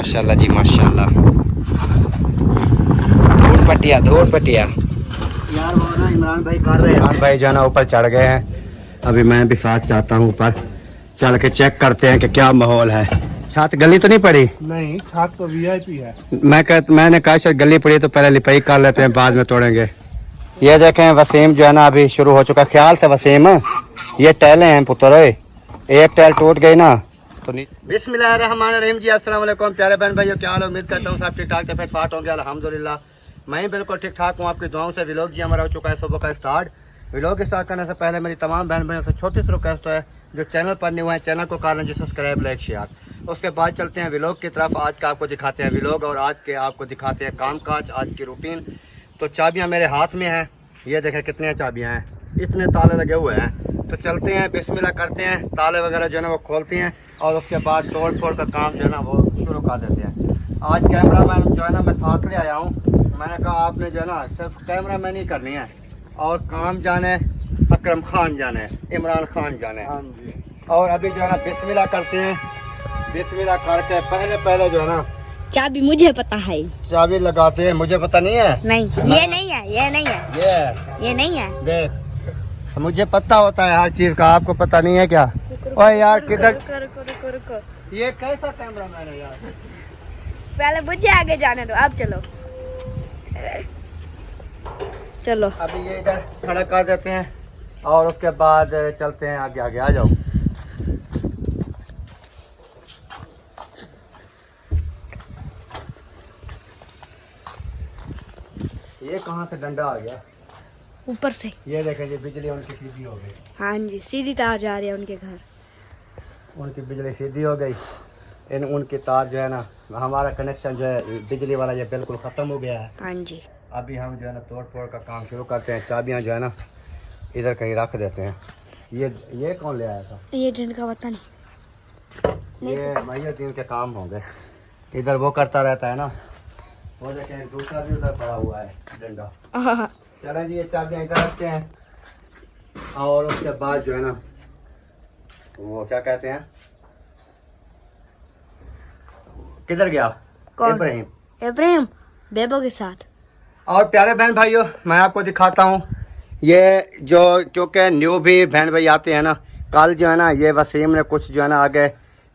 माशाल्लाह जी माशाल्लाह। धूल पटिया यार, वो ना इमरान भाई कर रहे हैं। इमरान भाई जो है ना ऊपर चढ़ गए हैं। अभी मैं भी साथ चाहता हूँ ऊपर चल के चेक करते हैं कि क्या माहौल है। छत गली तो नहीं पड़ी? नहीं, छत तो वीआईपी है। मैंने कहा शायद गली पड़ी तो पहले लिपाई कर लेते हैं, बाद में तोड़ेंगे। ये देखें वसीम जो है ना अभी शुरू हो चुका। ख्याल से वसीम, ये टहले हैं पुत्र, एक टहल टूट गई ना तो नहीं। बिस्मिल्लाहिर्रहमानिर्रहीम जी, अस्सलाम वालेकुम प्यारे बहन भाइयों, क्या हाल है? उम्मीद करता हूँ सब ठीक ठाक फिट फाट होंगे। अल्हम्दुलिल्लाह मैं ही बिल्कुल ठीक ठाक हूँ, आपकी दुआओं से। व्लॉग जी हमारा हो चुका है सुबह का स्टार्ट। व्लॉग स्टार्ट करने से पहले मेरी तमाम बहन भाइयों से छोटी सी रिक्वेस्ट है, जो चैनल पर नहीं हुए हैं चैनल को कर लें सब्सक्राइब, लाइक, शेयर। उसके बाद चलते हैं व्लॉग की तरफ। आज का आपको दिखाते हैं व्लॉग और आज के आपको दिखाते हैं काम काज, आज की रूटीन। तो चाबियाँ मेरे हाथ में हैं, ये देखें कितनी चाबियाँ हैं, इतने ताले लगे हुए हैं। तो चलते हैं, बिस्मिल्लाह करते हैं, ताले वगैरह जो है ना वो खोलते हैं और उसके बाद तोड़ फोड़ का काम जो है ना वो शुरू कर देते हैं। आज कैमरा मैन जो है ना मैं साथ ले आया हूँ। मैंने कहा आपने जो है ना सिर्फ कैमरा मैन ही करनी है और काम जाने अकरम खान जाने, इमरान खान जाने। और अभी जो है ना बिस्मिल्लाह करते हैं। बिस्मिल्लाह करके पहले जो है ना चाबी मुझे पता है, चाबी लगाते हैं। मुझे पता नहीं है। नहीं ये नहीं है, ये नहीं है, ये ये नहीं है। देख, मुझे पता होता है हर चीज का, आपको पता नहीं है क्या? ओए यार किधर, रुको। ये कैसा कैमरा मैन है यार? पहले मुझे आगे जाने दो, आप चलो चलो। अभी ये इधर खड़ा कर देते हैं और उसके बाद चलते हैं आगे। आ जाओ। ये कहाँ से डंडा आ गया? ऊपर से। ये देखें जी, बिजली उनकी सीधी हो गई। हाँ जी, सीधी तार जा रही है उनके घर। उनकी बिजली सीधी हो गई। उनकी तार जो है ना, हमारा कनेक्शन जो है बिजली वाला ये बिल्कुल ख़त्म हो गया है। हाँ जी। अभी हम जो है ना तोड़ फोड़ का काम शुरू करते हैं। चाबियां जो है ना इधर कहीं रख देते हैं। ये कौन ले आया था? ये जिनका पता नहीं। ये महियुद्दीन के काम होंगे। इधर वो करता रहता है ना, वो देखें दूसरा भी उधर पड़ा हुआ है डंडा। चलें जी, ये चाबियां इधर रखते हैं और उसके बाद जो है ना वो क्या कहते हैं, किधर गया? कौन? इब्राहिम बेबो के साथ। और प्यारे बहन भाइयों, मैं आपको दिखाता हूँ ये जो, क्योंकि न्यू भी बहन भाई आते हैं ना। कल जो है ना ये वसीम ने कुछ जो है ना आगे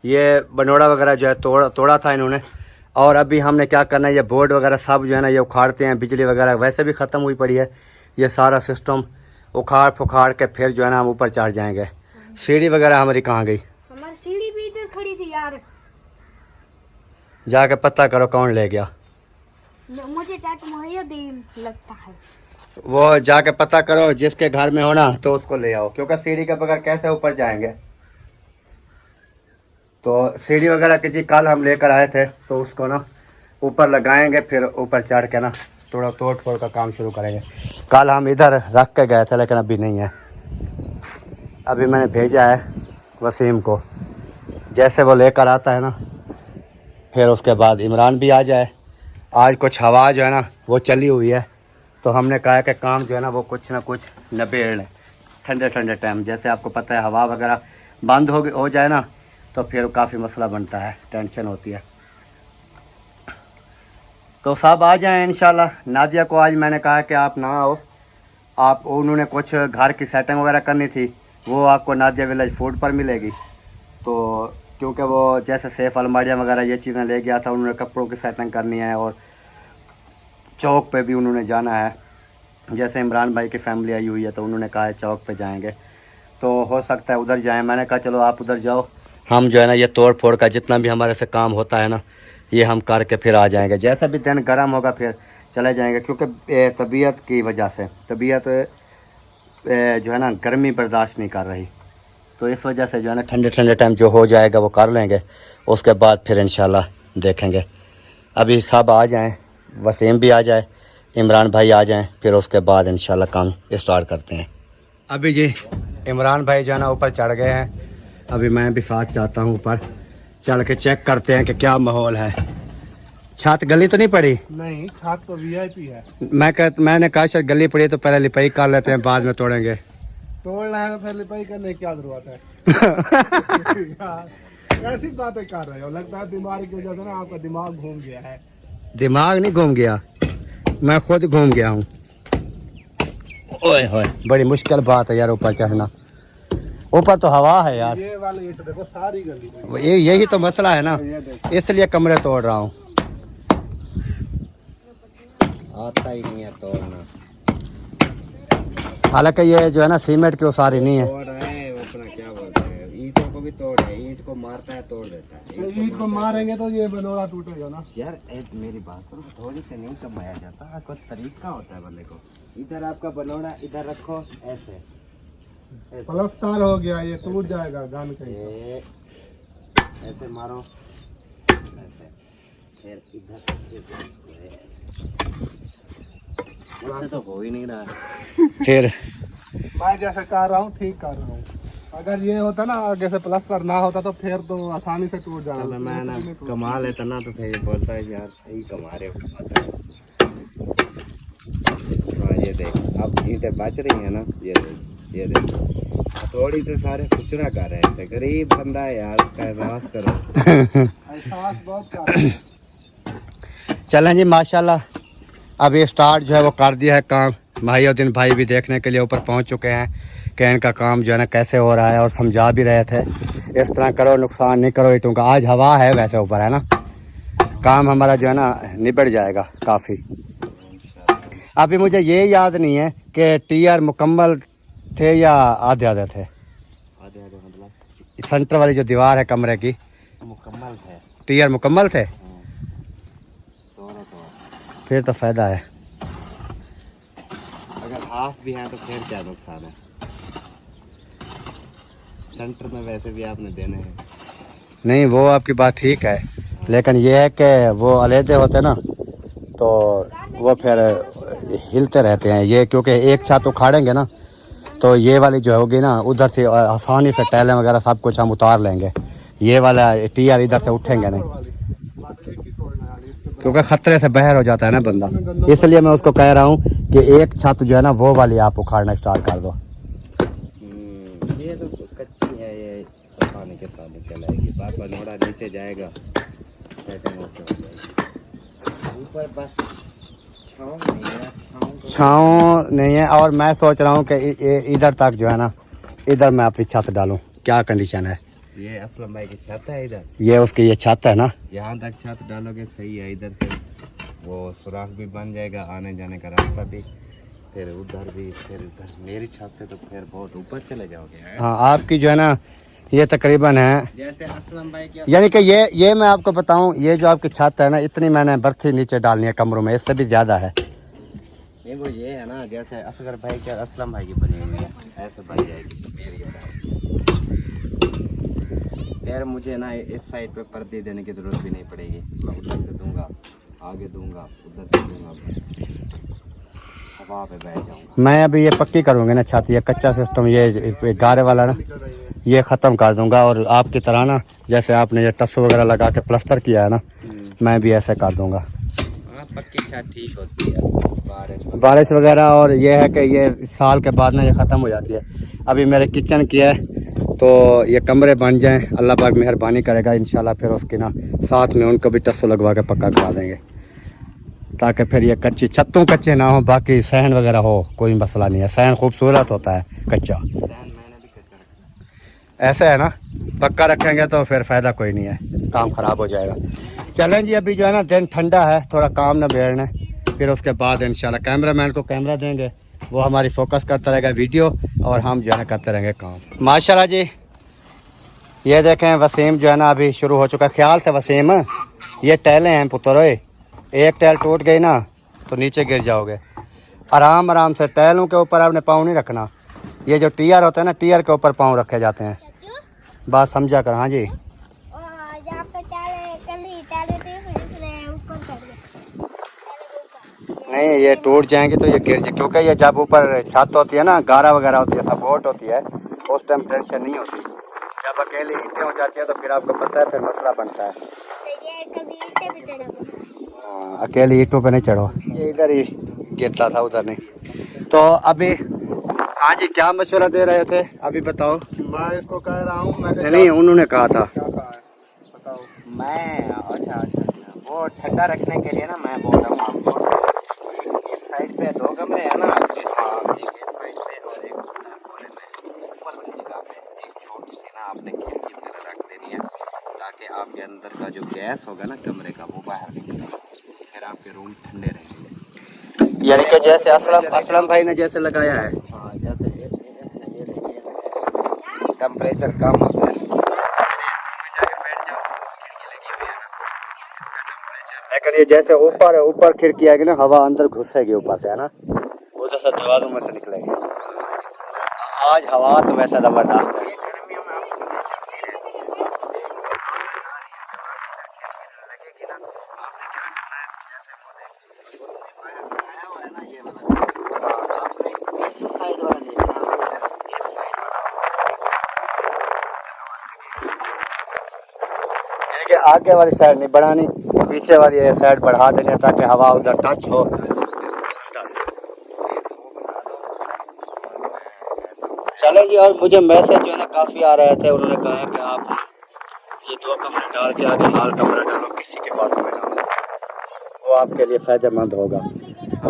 ये बनोड़ा वगैरह जो है तोड़ा था इन्होंने। और अभी हमने क्या करना है, ये बोर्ड वगैरह सब जो है ना ये उखाड़ते हैं। बिजली वगैरह वैसे भी ख़त्म हुई पड़ी है, ये सारा सिस्टम उखाड़ फुखाड़ के फिर जो है ना हम ऊपर चढ़ जाएंगे। सीढ़ी वगैरह हमारी कहाँ गई? हमारी सीढ़ी भी इधर खड़ी थी यार। जाके पता करो कौन ले गया। मुझे चाचा महियुद्दीन लगता है। वो जाके पता करो, जिसके घर में हो ना तो उसको ले आओ, क्योंकि सीढ़ी के बगैर कैसे ऊपर जाएंगे। तो सीढ़ी वगैरह की जी कल हम लेकर आए थे, तो उसको ना ऊपर लगाएंगे, फिर ऊपर चढ़ के ना थोड़ा तोड़ फोड़ का काम शुरू करेंगे। कल हम इधर रख के गए थे लेकिन अभी नहीं है। अभी मैंने भेजा है वसीम को, जैसे वो लेकर आता है ना फिर उसके बाद इमरान भी आ जाए। आज कुछ हवा जो है ना वो चली हुई है, तो हमने कहा कि काम जो है ना वो कुछ ना कुछ नबेड़ लें ठंडे टाइम। जैसे आपको पता है हवा वगैरह बंद हो जाए ना तो फिर काफ़ी मसला बनता है, टेंशन होती है। तो सब आ जाएं इंशाल्लाह। नादिया को आज मैंने कहा कि आप ना आओ, आप उन्होंने कुछ घर की सेटिंग वगैरह करनी थी, वो आपको नादिया विलेज फूड पर मिलेगी। तो क्योंकि वो जैसे सेफ अलमारियाँ वगैरह ये चीज़ें ले गया था, उन्होंने कपड़ों की सेटिंग करनी है और चौक पे भी उन्होंने जाना है। जैसे इमरान भाई की फैमिली आई हुई है तो उन्होंने कहा है चौक पे जाएंगे, तो हो सकता है उधर जाएं। मैंने कहा चलो आप उधर जाओ, हम जो है ना ये तोड़ फोड़ का जितना भी हमारे से काम होता है ना ये हम करके फिर आ जाएंगे। जैसा भी दिन गर्म होगा फिर चले जाएंगे, क्योंकि तबीयत की वजह से तबीयत जो है ना गर्मी बर्दाश्त नहीं कर रही, तो इस वजह से जो है ना ठंडे टाइम जो हो जाएगा वो कर लेंगे। उसके बाद फिर इंशाल्लाह देखेंगे। अभी सब आ जाएं, वसीम भी आ जाए, इमरान भाई आ जाएं, फिर उसके बाद इंशाल्लाह काम स्टार्ट करते हैं। अभी जी इमरान भाई जो है ना ऊपर चढ़ गए हैं। अभी मैं भी साथ चाहता हूँ ऊपर चल के चेक करते हैं कि क्या माहौल है। छत गली तो नहीं पड़ी? नहीं, छत तो वीआईपी है। मैंने कहा शायद गली पड़ी तो पहले लिपाई कर लेते हैं, बाद में तोड़ेंगे। तोड़ना है तो फिर लिपाई करने की क्या जरूरत है? कैसी बातें कर रहे हो? लगता है बीमारी की वजह से ना आपका दिमाग घूम गया है। दिमाग नहीं घूम गया, मैं खुद घूम गया हूँ। ओए होए, बड़ी मुश्किल बात है यार ऊपर चढ़ना। ऊपर तो हवा है यार, ये वाली ईंट देखो सारी गली में। यही तो मसला है ना, ये देखो इसलिए कमरे तोड़ रहा हूँ। आता ही नहीं है तोड़ना। हालांकि ये जो है ना सीमेंट की उसारी नहीं है। तोड़ रहे हैं अपना, क्या बोलते हैं, ईंटों को भी तोड़ है, ईंट को मारता है तोड़ देता है। तो ईंट को मारेंगे तो ये बनोड़ा टूटेगा ना। यार मेरी बात सुनो, थोड़ी से नहीं कमाया जाता, कुछ तरीका होता है बंदे को। इधर आपका बनोड़ा इधर रखो, ऐसे ऐसे पलस्तर हो गया, ये टूट जाएगा गन कहीं। ये ऐसे मारो, ऐसे फिर इधर इसको ऐसे तो हो ही नहीं रहा है। फिर मैं जैसे कर रहा हूँ ठीक कर रहा हूँ। अगर ये होता ना आगे से प्लस्तर ना होता तो फिर तो आसानी से टूट जाना। चलो मैं ना कमा लेता ना तो फिर ये बोलता है यार सही कमा रहे हो। हाँ ये देख, अब ईंटें बच रही है ना, ये देख, ये देख, थोड़ी से सारे खुचरा कर रहे थे। गरीब बंदा है यार, उसका एहसास करो। एहसास बहुत कर रहा है। चलें जी माशाल्लाह, अब ये स्टार्ट जो है वो कर दिया है काम। माहिउद्दीन भाई भी देखने के लिए ऊपर पहुंच चुके हैं कि इनका काम जो है ना कैसे हो रहा है, और समझा भी रहे थे इस तरह करो, नुकसान नहीं करो ईंटों का। आज हवा है वैसे ऊपर है ना, काम हमारा जो है ना निबट जाएगा काफ़ी। अभी मुझे ये याद नहीं है कि टीआर मुकम्मल थे या आधे आधे थे। आधे आधे मतलब सेंटर वाली जो दीवार है कमरे की, मुकम्मल है। टीआर मुकम्मल थे, तो फिर तो फ़ायदा है। अगर हाफ भी है तो फिर क्या नुकसान है। सेंटर में वैसे भी आपने देने हैं। नहीं वो आपकी बात ठीक है, लेकिन ये है कि वो अलहदे होते ना तो वो फिर हिलते रहते हैं ये, क्योंकि एक छत उखाड़ेंगे ना तो ये वाली जो होगी ना उधर से आसानी से टाइलें वगैरह सब कुछ हम उतार लेंगे। ये वाला टीआर इधर से उठेंगे नहीं, क्योंकि ख़तरे से बाहर हो जाता है ना बंदा। इसलिए मैं उसको कह रहा हूँ कि एक छत जो है ना वो वाली आप उखाड़ना स्टार्ट कर दो। ये तो कच्ची है, ये पानी के साथ चलाएगी। बार बनोड़ा नीचे जाएगा, सेटिंग ओके हो जाएगी। ऊपर बस छाँव नहीं है, छाँव नहीं है, और मैं सोच रहा हूँ कि इधर तक जो है ना इधर मैं अपनी छत डालूँ। क्या कंडीशन है? ये असलम भाई की छत है इधर, ये उसकी ये छत है ना, यहाँ तक छत डालोगे सही है। इधर से वो सुराख भी बन जाएगा, आने जाने का रास्ता भी, फिर उधर भी, फिर उधर। मेरी छत से तो फिर बहुत ऊपर चले जाओगे। हाँ आपकी जो है ना ये तकरीबन है, जैसे असलम भाई की, यानी कि ये मैं आपको बताऊं, ये जो आपकी छत है ना इतनी मैंने बर्थी नीचे डालनी है कमरों में, इससे भी ज़्यादा है। नहीं वो ये है ना, जैसे असगर भाई की असलम भाई की बनी हुई है, ऐसे बन जाएगी मेरी फिर मुझे ना इस साइड पे पर्दे देने की ज़रूरत भी नहीं पड़ेगी। मैं उधर से दूंगा, आगे दूंगा, उधर से दूंगा, बस हवा पे बैठ जाऊंगा। मैं अभी ये पक्की करूँगी ना छत, ये कच्चा सिस्टम ये गारे वाला ना ये ख़त्म कर दूंगा, और आपकी तरह ना जैसे आपने ये टस्सू वगैरह लगा के प्लास्टर किया है ना, मैं भी ऐसे कर दूंगा। हाँ पक्की छत ठीक होती है बारिश वगैरह, और ये है कि ये साल के बाद ना ये ख़त्म हो जाती है। अभी मेरे किचन की है तो ये कमरे बन जाएं, अल्लाह पाक मेहरबानी करेगा इंशाल्लाह, फिर उसकी ना साथ में उनको भी टस्सू लगवा के पक्का करा देंगे, ताकि फिर ये कच्ची छतों कच्चे ना हो, बाकी सहन वगैरह हो, कोई मसला नहीं है। सहन खूबसूरत होता है कच्चा, ऐसे है ना, पक्का रखेंगे तो फिर फ़ायदा कोई नहीं है, काम ख़राब हो जाएगा। चलें जी, अभी जो है ना दिन ठंडा है, थोड़ा काम ना बेड़ने, फिर उसके बाद इंशाल्लाह कैमरामैन को कैमरा देंगे, वो हमारी फोकस करता रहेगा वीडियो, और हम जो है ना करते रहेंगे काम। माशाल्लाह जी, ये देखें वसीम जो है ना अभी शुरू हो चुका है। ख्याल से वसीम, ये टैलें हैं पुत्र, एक टैल टूट गई ना तो नीचे गिर जाओगे। आराम आराम से, टैलों के ऊपर आपने पाँव नहीं रखना। ये जो टीआर होता है ना, टीआर के ऊपर पाँव रखे जाते हैं, बात समझा कर। हाँ जी, नहीं ये टूट जाएंगे तो ये गिर जाए, क्योंकि ये जब ऊपर छत होती है ना, गारा वगैरह होती है, सपोर्ट होती है, उस टाइम टेंशन नहीं होती। जब अकेली ईंटें हो जाती हैं तो फिर आपको पता है फिर मसला बनता है। हाँ, अकेली ईंटों पे नहीं चढ़ो, ये इधर ही गिरता था, उधर नहीं। तो अभी हाँ जी, क्या मशवरा दे रहे थे अभी बताओ। मैं इसको कह रहा हूँ, मैं नहीं उन्होंने कहा था क्या कहा है? मैं अच्छा वो ठंडा रखने के लिए ना मैं बोल रहा हूँ आपको, इस साइड पे 2 कमरे हैं ना आपके, हाँ एक इस साइड पे और एक उधर कोने में ऊपर वाली जगह पे एक छोटी सी ना आपने खिड़की वगैरह रख देनी है, ताकि आपके अंदर का जो गैस होगा ना कमरे का वो बाहर निकलेगा, फिर आपके रूम ठंडे रहेंगे। यानी कि जैसे असलम भाई ने जैसे लगाया है। हाँ जैसे टेम्परेचर कम होता है, लेकिन ये जैसे ऊपर ऊपर खिड़की आएगी ना, हवा अंदर घुसेगी ऊपर से, है ना, उधर से दरवाजों में से निकलेगी। आज हवा तो वैसे जबरदस्त है। यानी कि आगे वाली साइड नहीं बढ़ानी, पीछे वाली ये साइड बढ़ा देनी है ताकि हवा उधर टच हो। चले जी। और मुझे मैसेज जो है ना काफ़ी आ रहे थे, उन्होंने कहा कि आप ये 2 कमरे डाल के आगे हाल कमरा डालो, किसी के बातों में ना हो, वो आपके लिए फ़ायदेमंद होगा।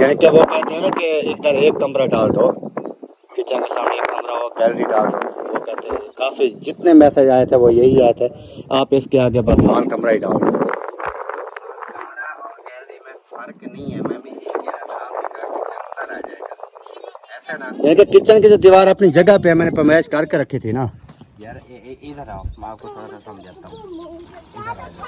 यानी कि वो कहते हैं ना कि इधर एक कमरा डाल दो, किचन के सामने एक कमरा हो, गैलरी डाल दो। वो कहते हैं काफ़ी जितने मैसेज आए थे वो यही आए थे, आप इसके आगे बस हाल कमरा ही डाल दो। यानी कि किचन की जो दीवार अपनी जगह पे मैंने पैमाइश करके रखी थी ना यार, इधर आओ, मैं आपको थोड़ा सा समझाता हूँ। इधर आ जाओ,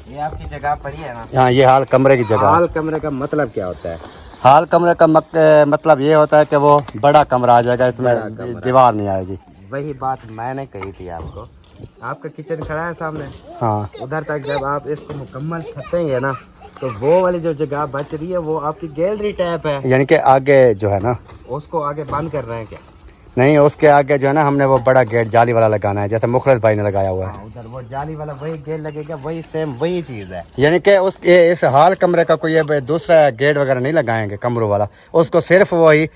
ये आपकी जगह पड़ी है ना। हाँ, ये हाल कमरे की जगह। हाल कमरे का मतलब क्या होता है? हाल कमरे का मतलब ये होता है कि वो बड़ा कमरा आ जाएगा, इसमें दीवार नहीं आएगी। वही बात मैंने कही थी आपको। आपका किचन खड़ा है सामने, हाँ, उधर तक जब आप इसको मुकम्मल छतेंगे ना, तो वो वाली जो जगह बच रही है वो आपकी गैलरी टाइप है। यानी कि आगे जो है ना, उसको आगे बंद कर रहे हैं क्या? नहीं, उसके आगे जो है ना हमने वो बड़ा गेट जाली वाला लगाना है, जैसे मुखलिस भाई ने लगाया हुआ है। हाँ, उधर वो जाली वाला वही गेट लगेगा, वही सेम वही चीज़ है। यानी कि इस हाल कमरे का कोई ये दूसरा गेट वगैरह नहीं लगाएंगे कमरों वाला, उसको सिर्फ वही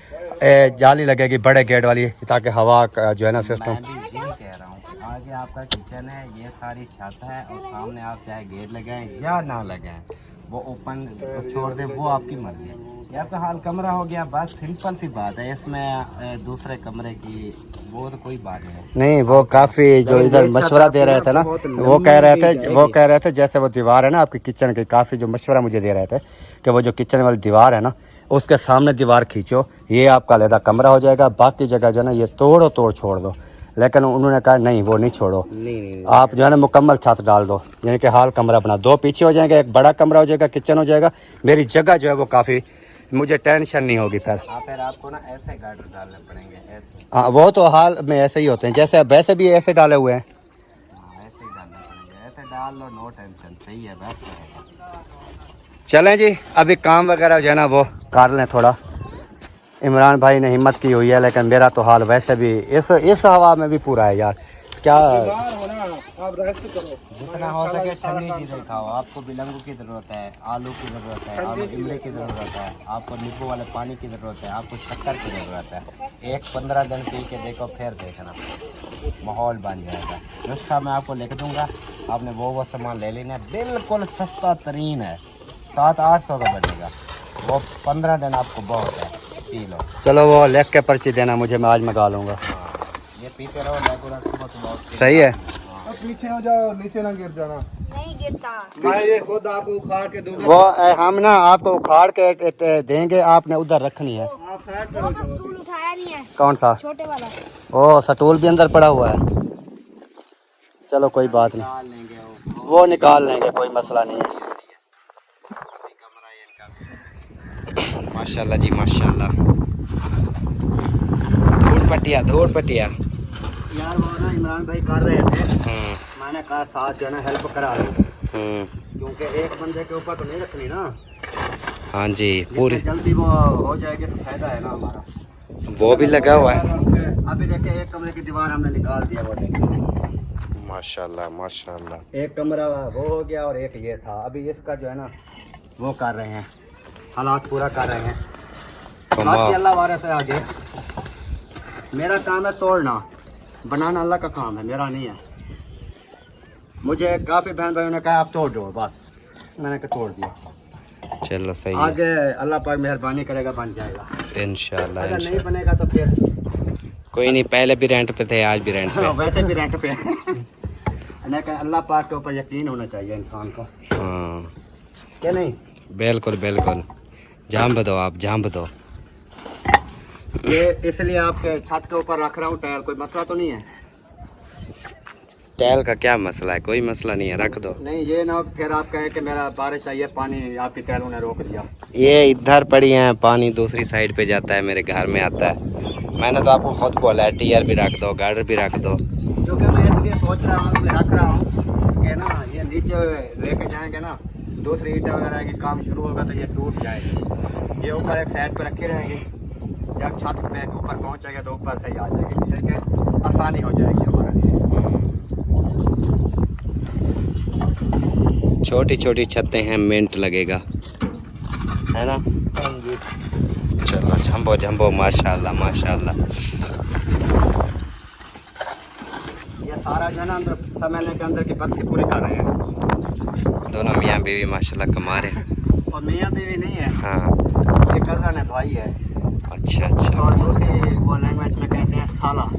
जाली लगेगी बड़े गेट वाली, ताकि हवा का जो है ना सिस्टम। मैं भी यही कह रहा हूँ कि आगे आपका किचन है, ये सारी छत है, और सामने आप चाहे गेट लगाएं या ना लगाएं, वो ओपन छोड़ दें, वो आपकी मर्जी है। ये आपका हाल कमरा हो गया, बस सिंपल सी बात है। इसमें दूसरे कमरे की वो तो कोई बात नहीं है। नहीं, वो काफ़ी जो इधर मशवरा दे रहे थे ना, वो कह रहे थे जैसे वो दीवार है ना आपकी किचन की, काफ़ी जो मशवरा मुझे दे रहे थे कि वो जो किचन वाली दीवार है ना, उसके सामने दीवार खींचो, ये आपका अलग कमरा हो जाएगा, बाकी जगह जो है ना ये तोड़ छोड़ दो। लेकिन उन्होंने कहा नहीं, वो नहीं छोड़ो, नहीं आप जो है ना मुकम्मल छत डाल दो, यानी कि हाल कमरा बना 2 पीछे हो जाएंगे, एक बड़ा कमरा हो जाएगा, किचन हो जाएगा। मेरी जगह जो है वो काफ़ी, मुझे टेंशन नहीं होगी फिर। फिर आपको ना ऐसे गार्डर डालने पड़ेंगे, ऐसे। हाँ, वो तो हाल में ऐसे ही होते हैं, जैसे वैसे भी ऐसे डाले हुए हैं। हाँ, ऐसे ही डालने पड़ेंगे, ऐसे डाल लो, नो टेंशन, सही है, बेस्ट रहेगा। चलें जी, अभी काम वगैरह जो है ना वो कर लें थोड़ा। इमरान भाई ने हिम्मत की हुई है, लेकिन मेरा तो हाल वैसे भी इस हवा में भी पूरा है यार। क्या आप रेस्ट करो, जितना हो सके ठंडी चीज़ें खाओ। आपको बिलंगू की ज़रूरत है, आलू की ज़रूरत है, आलू इमली की ज़रूरत है, आपको नींबू वाले पानी की ज़रूरत है, आपको शक्कर की ज़रूरत है। 15 दिन पी के देखो, फिर देखना माहौल बन जाएगा। नुस्खा मैं आपको लिख दूंगा, आपने वो सामान ले लेना है, बिल्कुल सस्ता तरीन है, 700-800 का बनेगा। वो 15 दिन आपको बहुत है, पी लो। चलो वो लिख के पर्ची देना मुझे, मैं आज मंगा लूँगा। ये पीते रहो रेगुलर, सुबह। सही है। अब पीछे हो जाओ, नीचे ना गिर जाना। नहीं गिरता। मैं ये खुद आपको उखाड़ के दूंगा। वो हम ना आपको उखाड़ के देंगे, आपने उधर रखनी है। आप साइड वो का स्टूल उठाया नहीं है, कौन सा? छोटे वाला। ओ, स्टूल भी अंदर पड़ा हुआ है। चलो कोई बात नहीं, वो निकाल लेंगे, कोई मसला नहीं है। माशाल्लाह जी माशाल्लाह। धूड़ पटिया यार वो ना इमरान भाई कर रहे थे, मैंने कहा साथ जो है ना हेल्प करा लो, क्योंकि एक बंदे के ऊपर तो नहीं रखनी ना। हाँ जी, पूरी जल्दी वो हो जाएगी तो फायदा है ना हमारा। वो भी लगा हुआ है। अभी देखिए एक कमरे की दीवार हमने निकाल दिया, वो देखिए माशाल्लाह माशाल्लाह। एक कमरा वो हो गया और एक ये था। अभी इसका जो है ना वो कर रहे हैं, हालात पूरा कर रहे हैं। बाकी अल्लाह वाले से आगे मेरा काम है तोड़ना, बनाना अल्लाह का काम है, मेरा नहीं है। मुझे काफ़ी बहन भाइयों ने कहा आप तोड़ दो, बस मैंने कहा तोड़ दिया। चलो सही है, आगे अल्लाह पाक मेहरबानी करेगा बन जाएगा, इंशाल्लाह अगर नहीं इंशाल्लाह। बनेगा तो फिर कोई नहीं, पहले भी रेंट पे थे, आज भी रेंट पे। वैसे भी रेंट पे मैंने कहा अल्लाह पाक के ऊपर यकीन होना चाहिए इंसान को, हाँ क्या नहीं। बिल्कुल बिल्कुल, जाम दो आप, जाम दो। ये इसलिए आपके छत के ऊपर रख रहा हूँ टायर, कोई मसला तो नहीं है? टैल का क्या मसला है, कोई मसला नहीं है, रख दो। नहीं ये ना फिर आप कहें कि मेरा बारिश आई है पानी आपकी टैलों ने रोक दिया। ये इधर पड़ी हैं, पानी दूसरी साइड पे जाता है, मेरे घर में आता है। मैंने तो आपको खुद बोला है टीयर भी रख दो, गार्डर भी रख दो। क्योंकि मैं इसलिए सोच रहा हूँ, मैं रख रहा हूँ कि ना ये नीचे लेके जाएंगे ना, दूसरी ईंटें वगैरह की काम शुरू होगा तो ये टूट जाएगी। ये ऊपर एक साइड पर रखी रहेगी, जब छत पे ऊपर पहुँचेगा तो ऊपर से ही आ जाएगी, ठीक है, आसानी हो जाएगी हमारे लिए। छोटी छोटी छतें हैं, मिनट लगेगा, है ना। चलो झम्बो झम्बो, माशाल्लाह माशाल्लाह। ये सारा जो है ना अंदर समझने के अंदर की बर्फी पूरी कर रहे हैं। दोनों मियाँ बीवी माशाल्लाह कमा रहे हैं। और मियाँ बीवी नहीं है, हाँ ये कज़न है, भाई है। अच्छा अच्छा, और दूसरी वो लैंग्वेज में कहते हैं साला।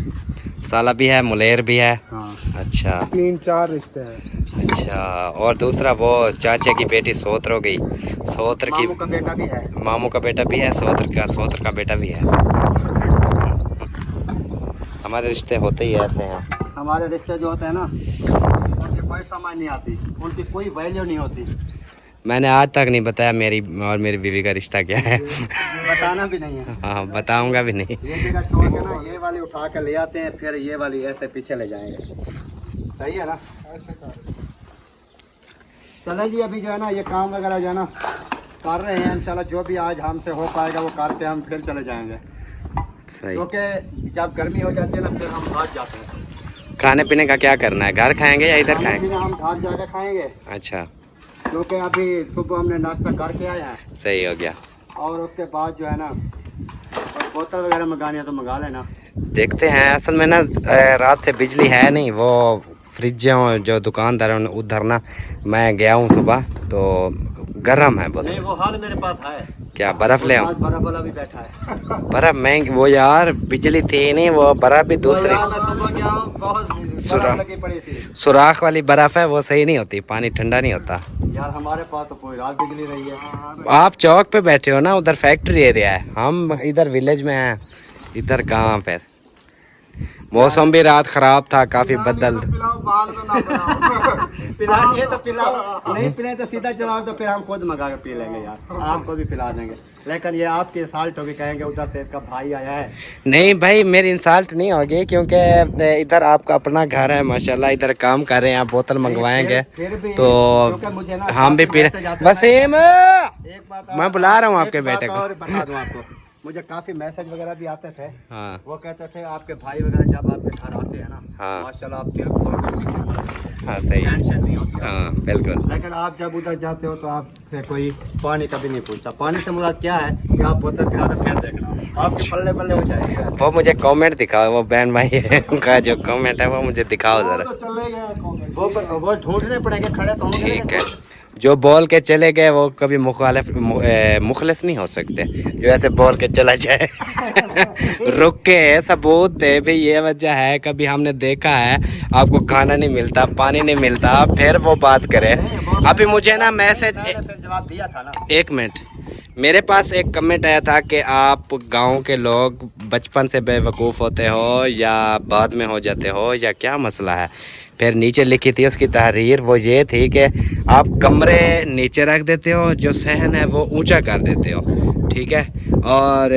साला भी है, मुलेर भी है। हाँ, अच्छा 3-4 रिश्ते हैं। अच्छा, और दूसरा वो चाचे की बेटी सोत्र हो गई, सोत्र की मामू का बेटा भी है। मामू का बेटा भी है, सोत्र का बेटा भी है। हमारे रिश्ते होते ही ऐसे हैं। हमारे रिश्ते जो होते हैं ना, उनकी कोई समझ नहीं आती, उनकी कोई वैल्यू नहीं होती। मैंने आज तक नहीं बताया मेरी और मेरी बीवी का रिश्ता क्या है। बताना भी नहीं है। हाँ बताऊंगा भी नहीं। ये जगह छोड़ के ना ये वाली उठा के ले आते हैं, फिर ये वाली ऐसे पीछे ले जाएंगे, सही है ना। चलें जी, अभी जो है ना ये काम वगैरह जो है ना कर रहे हैं, इंशाल्लाह जो भी आज हमसे हो पाएगा वो करके हम फिर चले जाएंगे, सही। क्योंकि जब गर्मी हो जाती है ना फिर हम भाग जाते हैं। खाने पीने का क्या करना है, घर खाएंगे या इधर खाना खाएंगे? पीना हम घर जाकर खाएंगे, अच्छा क्योंकि अभी सुबह हमने नाश्ता करके आए हैं। सही हो गया। और उसके बाद जो है ना बोतल वगैरह मंगानी है तो मंगा लेना। देखते हैं, असल में ना रात से बिजली है नहीं, वो फ्रिज जो दुकानदार है उधर ना, मैं गया हूँ सुबह तो गर्म है बहुत। नहीं वो हाल मेरे पास है, क्या बर्फ ले आऊँ? आज बर्फ वाला भी बैठा है। बर्फ महंगी, वो यार बिजली थी नहीं, वो बर्फ भी दूसरी यार मैं सुबह गया हूँ, बहुत बर्फ लगी पड़ी थी। सुराख वाली बर्फ है, वो सही नहीं होती, पानी ठंडा नहीं होता। यार हमारे पास तो पूरी रात बिजली रही है। आप चौक पे बैठे हो ना, उधर फैक्ट्री एरिया है, हम इधर विलेज में हैं, इधर कहाँ पे। मौसम भी रात खराब था, काफी बदल। पिलाइए तो पिलाओ, नहीं पिलाए तो सीधा जवाब, तो फिर हम खुद मंगा के पी लेंगे यार, आपको भी पिला देंगे। लेकिन ये आपकी इंसल्ट होगी, कहेंगे उधर से इसका भाई आया है। नहीं भाई मेरी इंसल्ट नहीं होगी, क्योंकि इधर आपका अपना घर है माशाल्लाह, इधर काम कर रहे हैं, आप बोतल मंगवाएंगे फिर भी तो क्योंकि मुझे ना हम भी पी मैसेज रहे। आते हैं। वसीम, एक बात मैं बुला रहा हूँ आपके एक बात बेटे को। और बता दूं आपको, मुझे काफी मैसेज वगैरह भी आते थे, हाँ वो कहते थे आपके भाई वगैरह जब आपके घर आते हैं ना, हाँ। माशाल्लाह आप दिल खोल कर दिखते हैं, हाँ सही, टेंशन नहीं होती। हाँ बिल्कुल। लेकिन आप जब उधर जाते हो तो आपसे कोई पानी कभी नहीं पूछता। पानी से मुराद क्या है कि आप बोतल पिला दो फिर देखना आपके पल्ले पल्ले हो जाएगा। वो मुझे कमेंट दिखाओ, वो बहन भाई है उनका जो कमेंट है वो मुझे दिखाओ जरा। तो चले गए कॉमेंट। वो ढूंढने पड़ेंगे, खड़े तो होंगे ठीक है, जो बोल के चले गए वो कभी मुखलिस नहीं हो सकते, जो ऐसे बोल के चला जाए। रुक के सबूत दे भी, ये वजह है कभी हमने देखा है आपको खाना नहीं मिलता, पानी नहीं मिलता, फिर वो बात करे। अभी मुझे ना मैसेज, जवाब दिया था ना। एक मिनट, मेरे पास एक कमेंट आया था कि आप गांव के लोग बचपन से बेवकूफ़ होते हो या बाद में हो जाते हो, या क्या मसला है। फिर नीचे लिखी थी उसकी तहरीर, वो ये थी कि आप कमरे नीचे रख देते हो, जो सहन है वो ऊंचा कर देते हो, ठीक है, और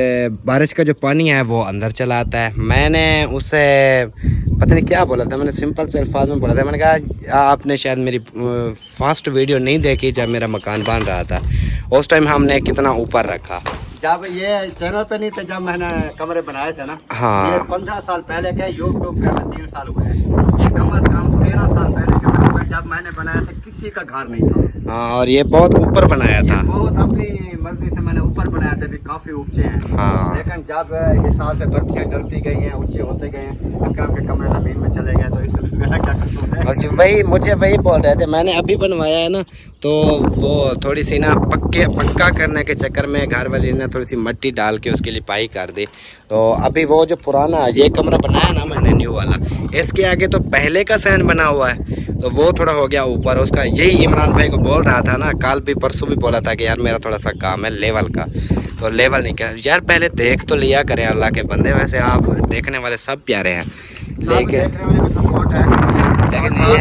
बारिश का जो पानी है वो अंदर चला आता है। मैंने उसे पता नहीं क्या बोला था, मैंने सिंपल से अल्फाज में बोला था, मैंने कहा आपने शायद मेरी फर्स्ट वीडियो नहीं देखी जब मेरा मकान बन रहा था, उस टाइम हमने कितना ऊपर रखा। जब ये चैनल पे नहीं थे, जब मैंने कमरे बनाए थे ना, हाँ। ये 15 साल पहले के, यूट्यूब पे 3 साल हुए हैं, ये कम से कम 13 साल पहले के वीडियो पे जब मैंने बनाया था, किसी का घर नहीं था। हाँ, और ये बहुत ऊपर बनाया था। बहुत अपनी मर्जी से मैंने मैंने ऊपर बनाया था, अभी काफी ऊंचे हैं। हाँ। लेकिन जब हिसाब से बर्फियाँ डलती गई हैं, ऊंचे होते गए हैं, अकरम के कमरे जमीन में चले गए, तो इसलिए मेरा क्या कसूर है। और वही मुझे वही बोल रहे थे, मैंने अभी बनवाया है ना, तो वो थोड़ी सी ना पक्का करने के चक्कर में घर वाली ने थोड़ी सी मिट्टी डाल के उसकी लिपाई कर दी। तो अभी वो जो पुराना ये कमरा बनाया ना मैंने न्यू वाला, इसके आगे तो पहले का सहन बना हुआ है, तो वो थोड़ा हो गया ऊपर उसका। यही इमरान भाई को बोल रहा था ना, कल भी परसों भी बोला था कि यार मेरा थोड़ा सा काम है लेवल का, तो लेवल नहीं कर यार, पहले देख तो लिया करें अल्लाह के बंदे। वैसे आप देखने वाले सब प्यारे हैं, लेकिन सपोर्ट है, लेकिन ये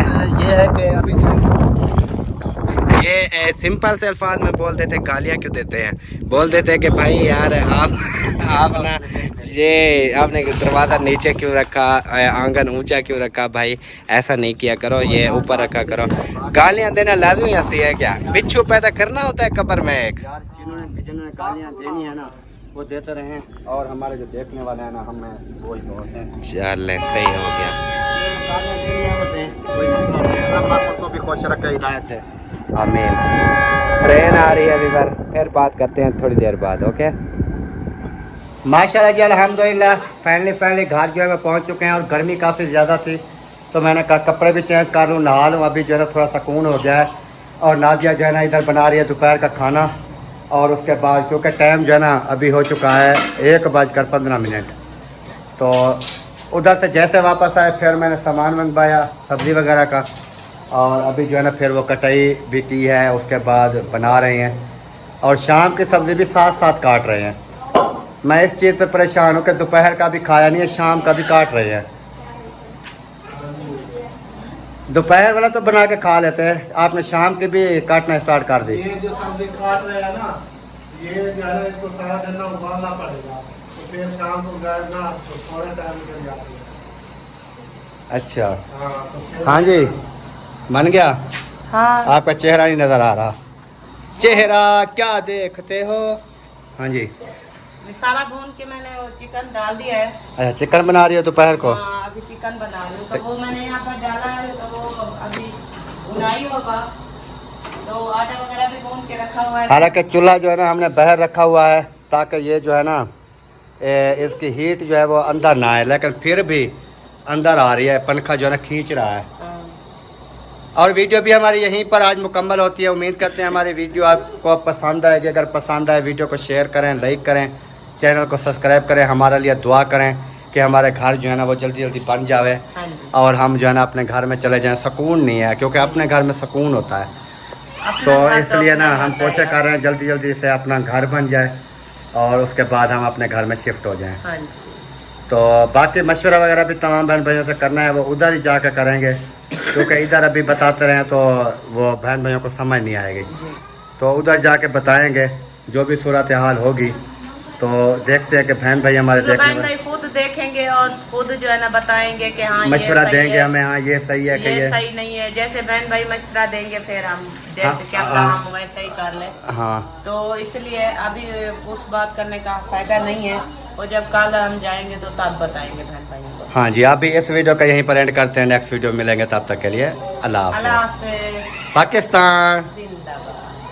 है कि अभी ये सिंपल से अल्फाज में बोल देते, गालियाँ क्यों देते हैं, बोल देते हैं कि भाई यार आप ना ये आपने दरवाज़ा नीचे क्यों रखा, आंगन ऊंचा क्यों रखा, भाई ऐसा नहीं किया करो, ये ऊपर रखा करो। गालियाँ देना लाजमी आती है क्या, बिच्छू पैदा करना होता है कब्र में एक। यार जिन्होंने गालियाँ देनी है ना वो देते रहें, और हमारे जो देखने वाले हैं ना हमें वो ही बोलते हैं। चल सही हो गया। गालियाँ देनी है वो दें, कोई मसला नहीं है, अल्लाह सबको भी खुश रखे, हिदायत है। आमीन। ट्रेन आ रही है विवर, फिर बात करते हैं थोड़ी देर बाद, ओके। माशाल्लाह जी अल्हम्दुलिल्लाह फाइनली घर जो है मैं पहुंच चुके हैं, और गर्मी काफ़ी ज़्यादा थी, तो मैंने कहा कपड़े भी चेंज कर लूँ, नहा लूँ, अभी जो है ना थोड़ा सुकून हो गया है। और नादिया जो है ना इधर बना रही है दोपहर का खाना, और उसके बाद क्योंकि टाइम जो है ना अभी हो चुका है 1:15, तो उधर से जैसे वापस आए फिर मैंने सामान मंगवाया सब्ज़ी वगैरह का, और अभी जो है ना फिर वो कटाई भी की है, उसके बाद बना रहे हैं, और शाम की सब्ज़ी भी साथ साथ काट रहे हैं। मैं इस चीज़ पे परेशान हूँ कि दोपहर का भी खाया नहीं है, शाम का भी काट रहे हैं। दोपहर वाला तो बना के खा लेते हैं, आपने शाम की भी काटना स्टार्ट कर दी। ये जो सब्जी काट रहे हैं ना, ये जो है ना इसको सारा दिन ना उबालना पड़ेगा, तो फिर शाम को गए ना तो थोड़े टाइम के लिए आती है। अच्छा हाँ तो फिर हाँ जी, बन गया। हाँ आपका चेहरा नहीं नज़र आ रहा, चेहरा क्या देखते हो। हाँ जी, मसाला भून के मैंने वो चिकन डाल दिया है। अच्छा चिकन बना रही हो दोपहर को। हाँ, अभी चिकन बना रही हूँ, तो वो मैंने यहाँ पर डाला है, तो वो अभी भुनाई होगा, तो आटा वगैरह भी भून के रखा हुआ है। हालांकि चूल्हा जो है ना हमने बाहर रखा हुआ है, ताकि ये जो है ना इसकी हीट जो है वो अंदर ना आए, लेकिन फिर भी अंदर आ रही है, पंखा जो है ना खींच रहा है। हाँ। और वीडियो भी हमारी यहीं पर आज मुकम्मल होती है। उम्मीद करते हैं हमारी वीडियो आपको पसंद आएगी। अगर पसंद आए वीडियो को शेयर करें, लाइक करें, चैनल को सब्सक्राइब करें, हमारे लिए दुआ करें कि हमारे घर जो है ना वो जल्दी जल्दी बन जावे, हाँ जी। और हम जो है ना अपने घर में चले जाएं। सुकून नहीं है, क्योंकि अपने घर में सुकून होता है, अपना तो घर इसलिए ना अपना हम होता है कोशिश कर रहे हैं जल्दी जल्दी से अपना घर बन जाए, और उसके बाद हम अपने घर में शिफ्ट हो जाएं। हाँ जी। तो बाकी मशवरा वगैरह भी तमाम बहन भाइयों से करना है, वो उधर ही जाकर करेंगे, क्योंकि इधर अभी बताते रहें तो वो बहन भाइयों को समझ नहीं आएगी। तो उधर जाके बताएंगे जो भी सूरत हाल होगी, तो देखते हैं कि बहन भाई हमारे तो देखने बहन में भाई खुद देखेंगे और खुद जो है ना बताएंगे कि हाँ मशवरा ये सही देंगे है, हमें, हाँ ये सही है कि ये ये सही नहीं है। जैसे बहन भाई मशवरा देंगे फिर हम हाँ, जैसे क्या हाँ। हम वैसे ही कर ले। हाँ तो इसलिए अभी उस बात करने का फायदा नहीं है, और जब कल हम जाएंगे तो तब बताएंगे बहन भाइयों को। हाँ जी। आप भी इस वीडियो का यहीं पर एंड करते हैं, नेक्स्ट वीडियो मिलेंगे, तब तक के लिए अल्लाह अल्लाह हाफ़िज़। हाफ़िज़। पाकिस्तान।